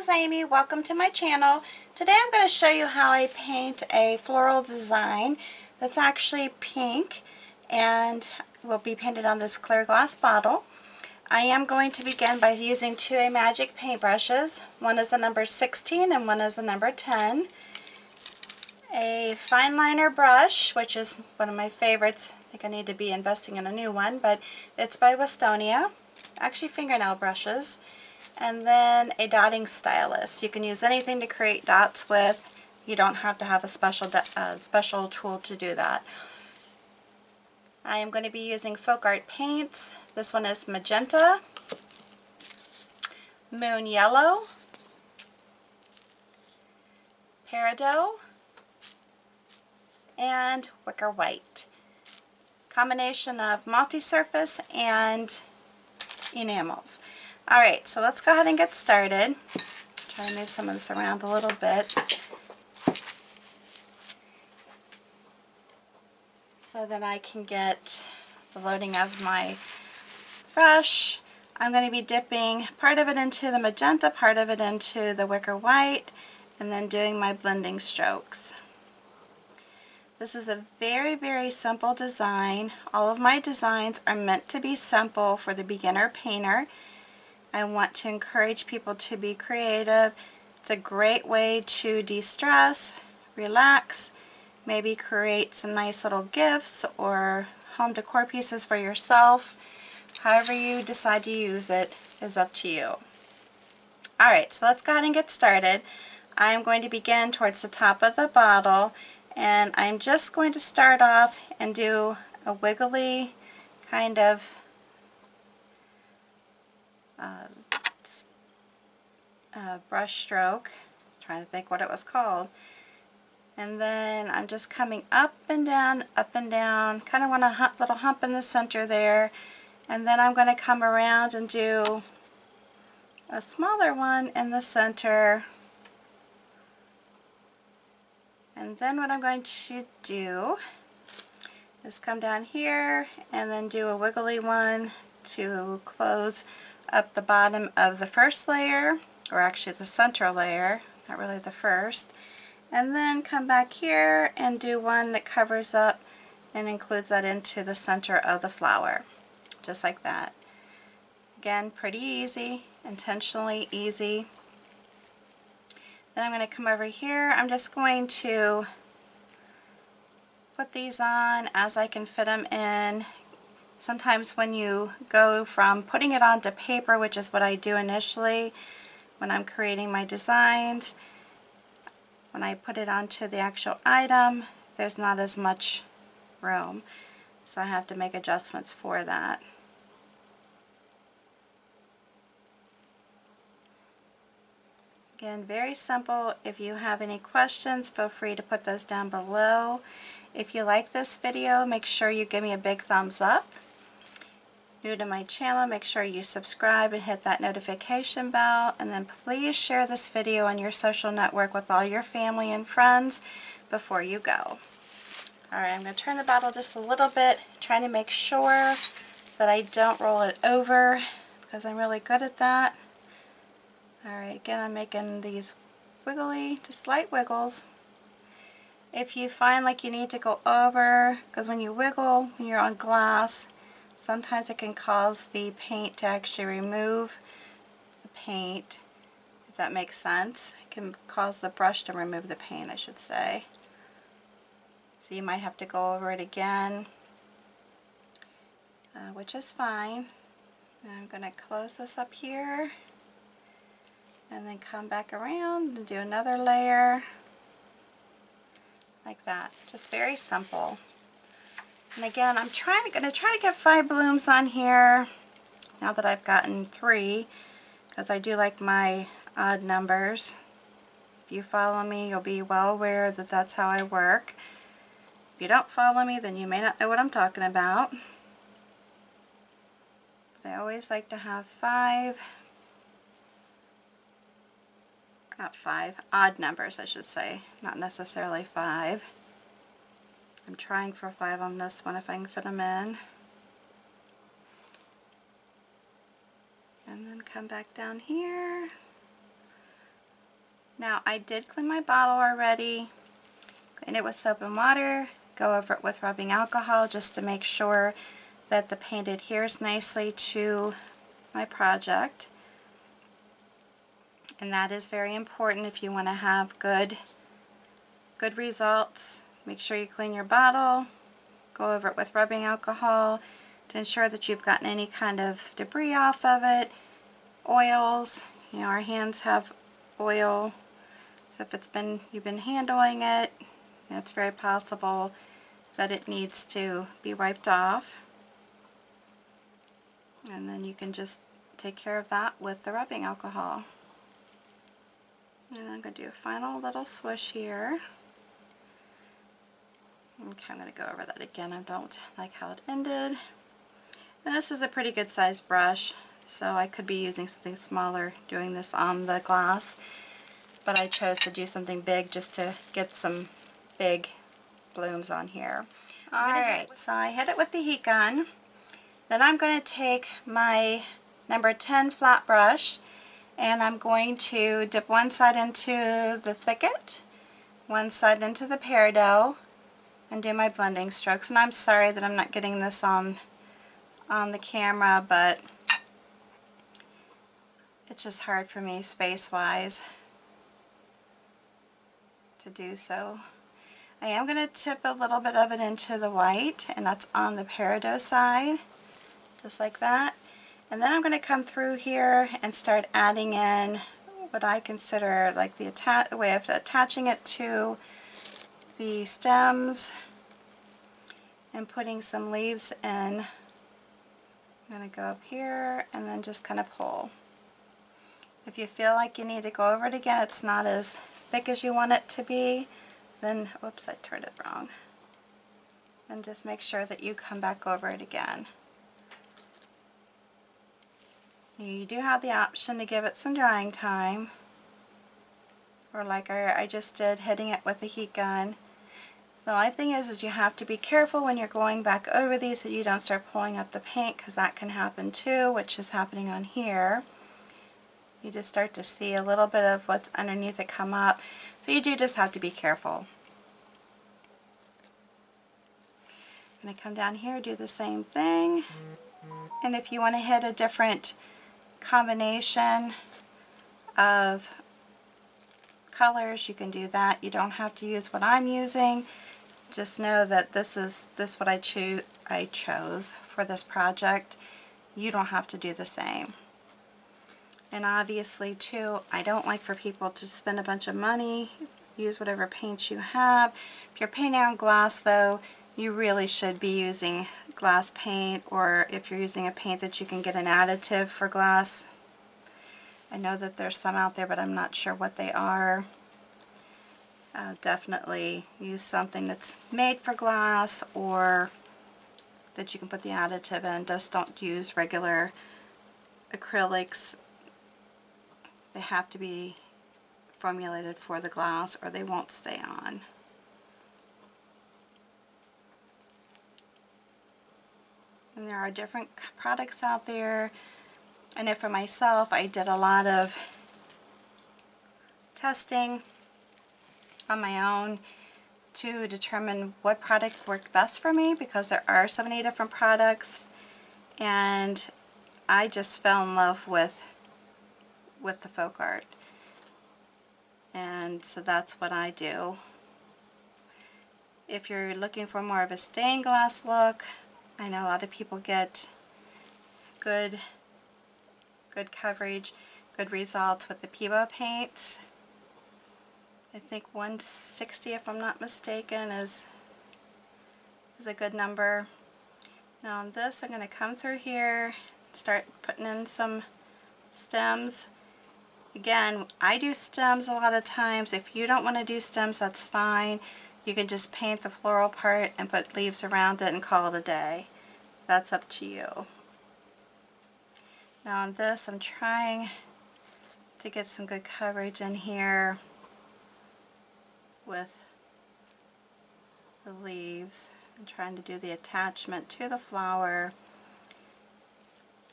is Amy. Welcome to my channel. Today I'm going to show you how I paint a floral design that's actually pink and will be painted on this clear glass bottle. I am going to begin by using two Amagic paintbrushes. One is the number 16 and one is the number 10. A fine liner brush, which is one of my favorites. I think I need to be investing in a new one, but it's by Westonia. Actually fingernail brushes. And then a dotting stylus. You can use anything to create dots with. You don't have to have a special tool to do that. I am going to be using FolkArt paints. This one is magenta, moon yellow, peridot, and wicker white. Combination of multi-surface and enamels. Alright, so let's go ahead and get started. Try to move some of this around a little bit so that I can get the loading of my brush. I'm going to be dipping part of it into the magenta, part of it into the wicker white, and then doing my blending strokes. This is a very simple design. All of my designs are meant to be simple for the beginner painter. I want to encourage people to be creative. It's a great way to de-stress, relax, maybe create some nice little gifts or home decor pieces for yourself. However you decide to use it is up to you. Alright, so let's go ahead and get started. I'm going to begin towards the top of the bottle, and I'm just going to start off and do a wiggly kind of brush stroke. Trying to think what it was called. And then I'm just coming up and down, kind of want a little hump in the center there. And then I'm going to come around and do a smaller one in the center. And then what I'm going to do is come down here and then do a wiggly one to close up the bottom of the first layer, or actually the center layer, not really the first. And then come back here and do one that covers up and includes that into the center of the flower, just like that. Again, pretty easy, intentionally easy. Then I'm going to come over here. I'm just going to put these on as I can fit them in. Sometimes when you go from putting it onto paper, which is what I do initially when I'm creating my designs, when I put it onto the actual item, there's not as much room. So I have to make adjustments for that. Again, very simple. If you have any questions, feel free to put those down below. If you like this video, make sure you give me a big thumbs up. New to my channel, make sure you subscribe and hit that notification bell, and then please share this video on your social network with all your family and friends before you go. Alright, I'm going to turn the bottle just a little bit, trying to make sure that I don't roll it over because I'm really good at that. Alright, again I'm making these wiggly, just light wiggles. If you find like you need to go over, because when you wiggle, when you're on glass, sometimes it can cause the paint to actually remove the paint, if that makes sense. It can cause the brush to remove the paint, I should say. So you might have to go over it again, which is fine. And I'm going to close this up here and then come back around and do another layer like that. Just very simple. And again, I'm going to try to get 5 blooms on here now that I've gotten 3, because I do like my odd numbers. If you follow me, you'll be well aware that that's how I work. If you don't follow me, then you may not know what I'm talking about. But I always like to have 5, not 5, odd numbers I should say, not necessarily 5. I'm trying for 5 on this one if I can fit them in. And then come back down here Now I did clean my bottle already, clean it with soap and water, go over it with rubbing alcohol just to make sure that the paint adheres nicely to my project. And that is very important if you want to have good results. Make sure you clean your bottle, go over it with rubbing alcohol to ensure that you've gotten any kind of debris off of it, oils. You know, our hands have oil, so if you've been handling it, it's very possible that it needs to be wiped off. And then you can just take care of that with the rubbing alcohol. And I'm going to do a final little swish here. Okay, I'm going to go over that again. I don't like how it ended. And this is a pretty good sized brush, so I could be using something smaller doing this on the glass, but I chose to do something big just to get some big blooms on here. Alright, so I hit it with the heat gun. Then I'm going to take my number 10 flat brush and I'm going to dip one side into the thicket, one side into the peridot, and do my blending strokes. And I'm sorry that I'm not getting this on the camera, but it's just hard for me space-wise to do so. I am going to tip a little bit of it into the white, and that's on the peridot side, just like that. And then I'm going to come through here and start adding in what I consider like the way of attaching it to the stems and putting some leaves in. I'm going to go up here and then just kind of pull. If you feel like you need to go over it again, it's not as thick as you want it to be, then, oops, I turned it wrong. Then just make sure that you come back over it again. You do have the option to give it some drying time, or like I just did, hitting it with a heat gun. The only thing is you have to be careful when you're going back over these so you don't start pulling up the paint, because that can happen too, which is happening on here. You just start to see a little bit of what's underneath it come up, so you do just have to be careful. I'm going to come down here, do the same thing, and if you want to hit a different combination of colors, you can do that. You don't have to use what I'm using. Just know that this what I chose for this project. You don't have to do the same. And obviously too, I don't like for people to spend a bunch of money. Use whatever paints you have. If you're painting on glass though, you really should be using glass paint, or if you're using a paint that you can get an additive for glass. I know that there's some out there, but I'm not sure what they are. Definitely use something that's made for glass or that you can put the additive in. Just don't use regular acrylics. They have to be formulated for the glass or they won't stay on. And there are different products out there. I know for myself, I did a lot of testing on my own to determine what product worked best for me, because there are so many different products, and I just fell in love with the FolkArt, and so that's what I do. If you're looking for more of a stained glass look, I know a lot of people get good coverage, good results with the Pivo paints. I think 160, if I'm not mistaken, is a good number. Now on this, I'm going to come through here, start putting in some stems. Again, I do stems a lot of times. If you don't want to do stems, that's fine. You can just paint the floral part and put leaves around it and call it a day. That's up to you. Now on this, I'm trying to get some good coverage in here with the leaves. I'm trying to do the attachment to the flower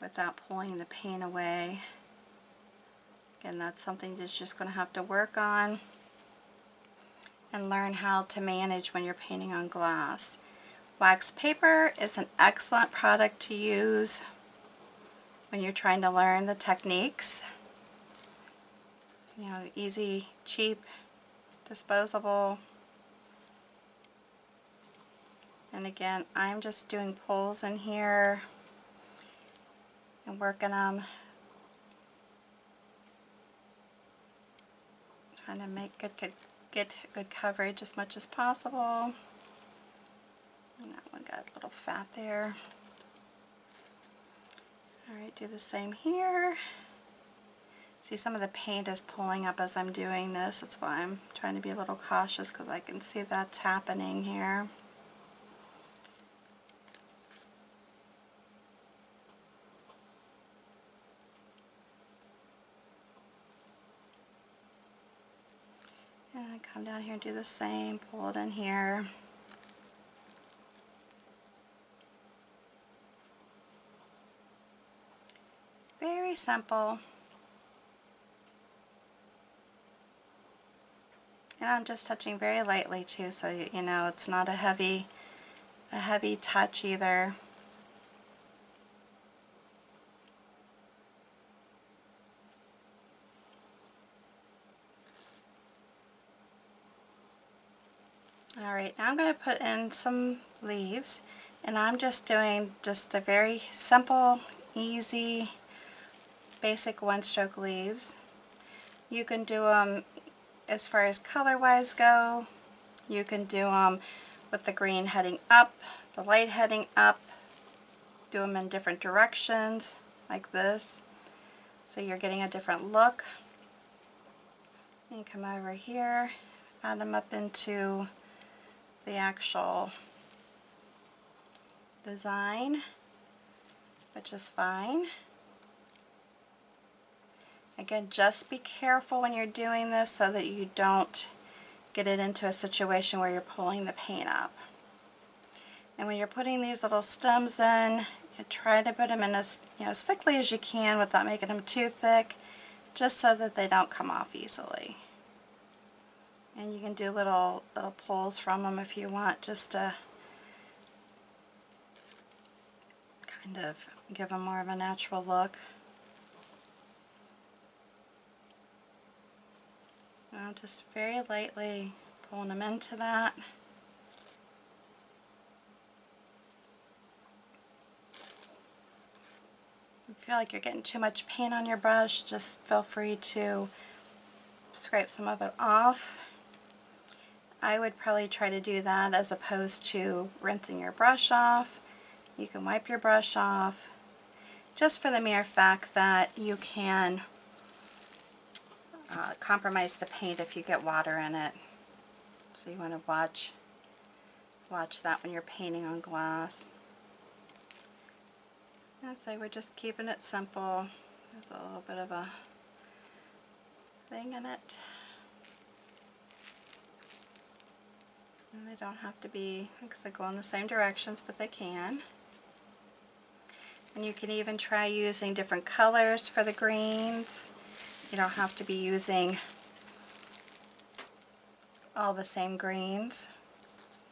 without pulling the paint away. Again, that's something you're just going to have to work on and learn how to manage when you're painting on glass. Wax paper is an excellent product to use when you're trying to learn the techniques. You know, easy, cheap, disposable. And again, I'm just doing pulls in here and working them, trying to make get good coverage as much as possible. And that one got a little fat there. Alright, do the same here. See, some of the paint is pulling up as I'm doing this. That's why I'm trying to be a little cautious, because I can see that's happening here. And come down here and do the same, pull it in here. Very simple. And I'm just touching very lightly too, so you know it's not a heavy touch either. Alright, now I'm going to put in some leaves, and I'm just doing just the very simple, easy, basic one-stroke leaves. You can do them as far as color-wise go. You can do them with the green heading up, the light heading up, do them in different directions like this, so you're getting a different look. And come over here, add them up into the actual design, which is fine. Again, just be careful when you're doing this so that you don't get it into a situation where you're pulling the paint up. And when you're putting these little stems in, you try to put them in as thickly as you can without making them too thick, just so that they don't come off easily. And you can do little pulls from them if you want, just to kind of give them more of a natural look. Now just very lightly pulling them into that. If you feel like you're getting too much paint on your brush, just feel free to scrape some of it off. I would probably try to do that as opposed to rinsing your brush off. You can wipe your brush off, just for the mere fact that you can compromise the paint if you get water in it. So you want to watch that when you're painting on glass. And so we're just keeping it simple. There's a little bit of a thing in it. And they don't have to be, because they go in the same directions, but they can. And you can even try using different colors for the greens. You don't have to be using all the same greens.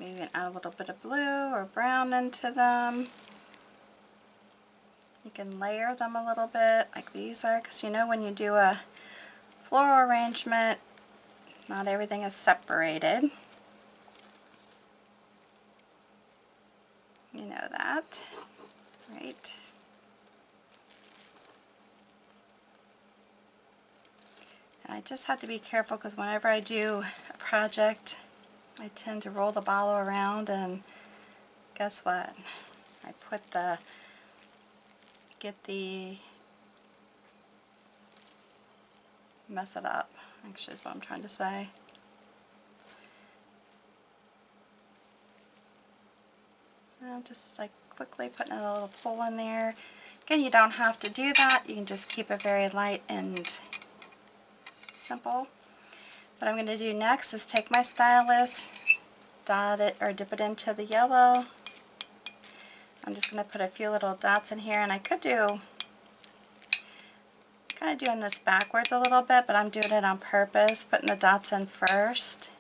Maybe even add a little bit of blue or brown into them. You can layer them a little bit like these are, because you know when you do a floral arrangement, not everything is separated. You know that, right? And I just have to be careful, because whenever I do a project, I tend to roll the bottle around, and guess what? I mess it up, actually is what I'm trying to say. I'm just like quickly putting a little pull in there. Again, you don't have to do that. You can just keep it very light and simple. What I'm going to do next is take my stylus, dot it or dip it into the yellow. I'm just going to put a few little dots in here, and I could kind of doing this backwards a little bit, but I'm doing it on purpose, putting the dots in first.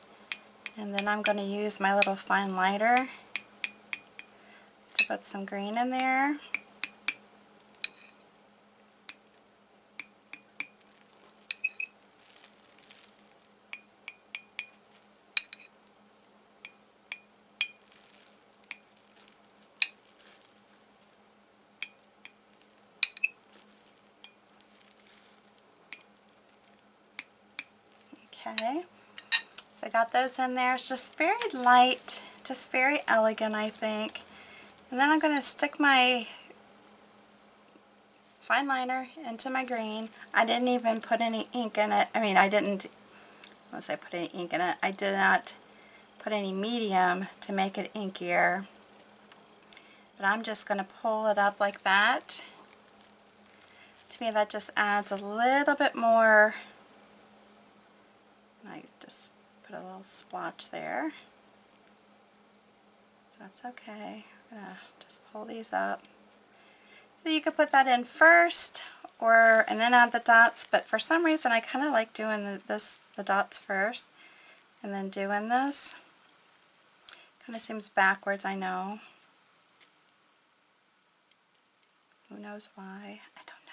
And then I'm going to use my little fine lighter to put some green in there. Okay, so I got those in there. It's just very light, just very elegant, I think. And then I'm going to stick my fine liner into my green. I didn't even put any ink in it. I mean, I didn't, once I put any ink in it, I did not put any medium to make it inkier. But I'm just going to pull it up like that. To me, that just adds a little bit more. I just put a little splotch there. So that's okay. I'm going to just pull these up. So you could put that in first, and then add the dots, but for some reason I kind of like doing the dots first and then doing this. Kind of seems backwards, I know. Who knows why? I don't know.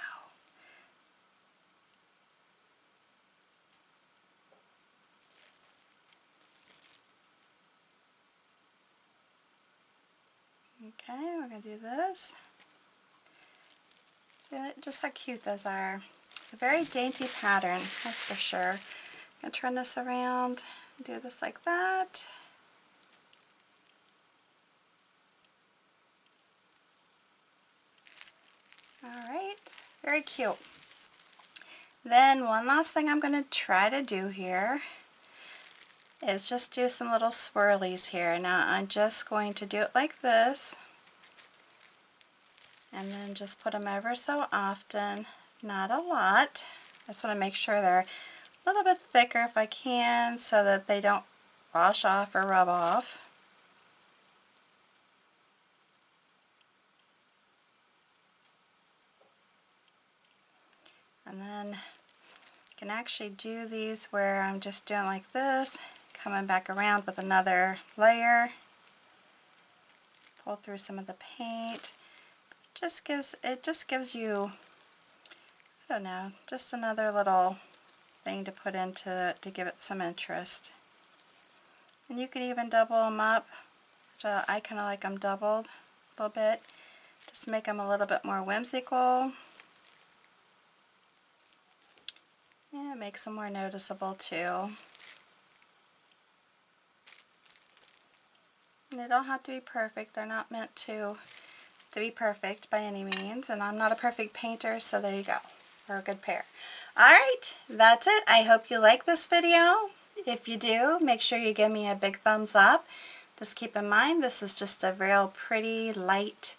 Okay, we're going to do this. See just how cute those are. It's a very dainty pattern, that's for sure. I'm going to turn this around, do this like that. Alright, very cute. Then one last thing I'm going to try to do here is just do some little swirlies here. Now I'm just going to do it like this. And then just put them ever so often, not a lot. I just want to make sure they're a little bit thicker if I can so that they don't wash off or rub off. And then you can actually do these where I'm just doing like this, coming back around with another layer. Pull through some of the paint. It just gives you, I don't know, just another little thing to put into to give it some interest. And you could even double them up, which I kind of like them doubled a little bit, just to make them a little bit more whimsical. Yeah, it makes them more noticeable too. And they don't have to be perfect. They're not meant to be perfect by any means, and I'm not a perfect painter, so there you go. We're a good pair. Alright, that's it. I hope you like this video. If you do, make sure you give me a big thumbs up. Just keep in mind this is just a real pretty, light,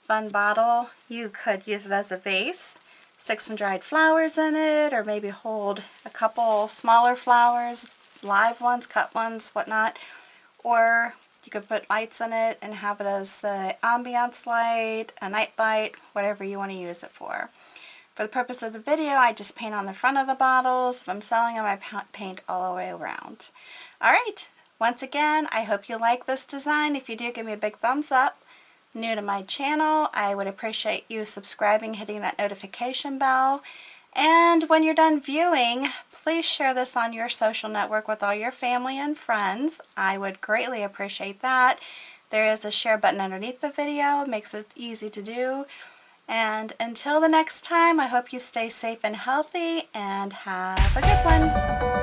fun bottle. You could use it as a vase, stick some dried flowers in it, or maybe hold a couple smaller flowers, live ones, cut ones, whatnot, or you could put lights in it and have it as the ambiance light, a night light, whatever you want to use it for. For the purpose of the video, I just paint on the front of the bottles. If I'm selling them, I paint all the way around. Alright, once again, I hope you like this design. If you do, give me a big thumbs up. New to my channel, I would appreciate you subscribing, hitting that notification bell. And when you're done viewing, please share this on your social network with all your family and friends. I would greatly appreciate that. There is a share button underneath the video. It makes it easy to do. And until the next time, I hope you stay safe and healthy and have a good one.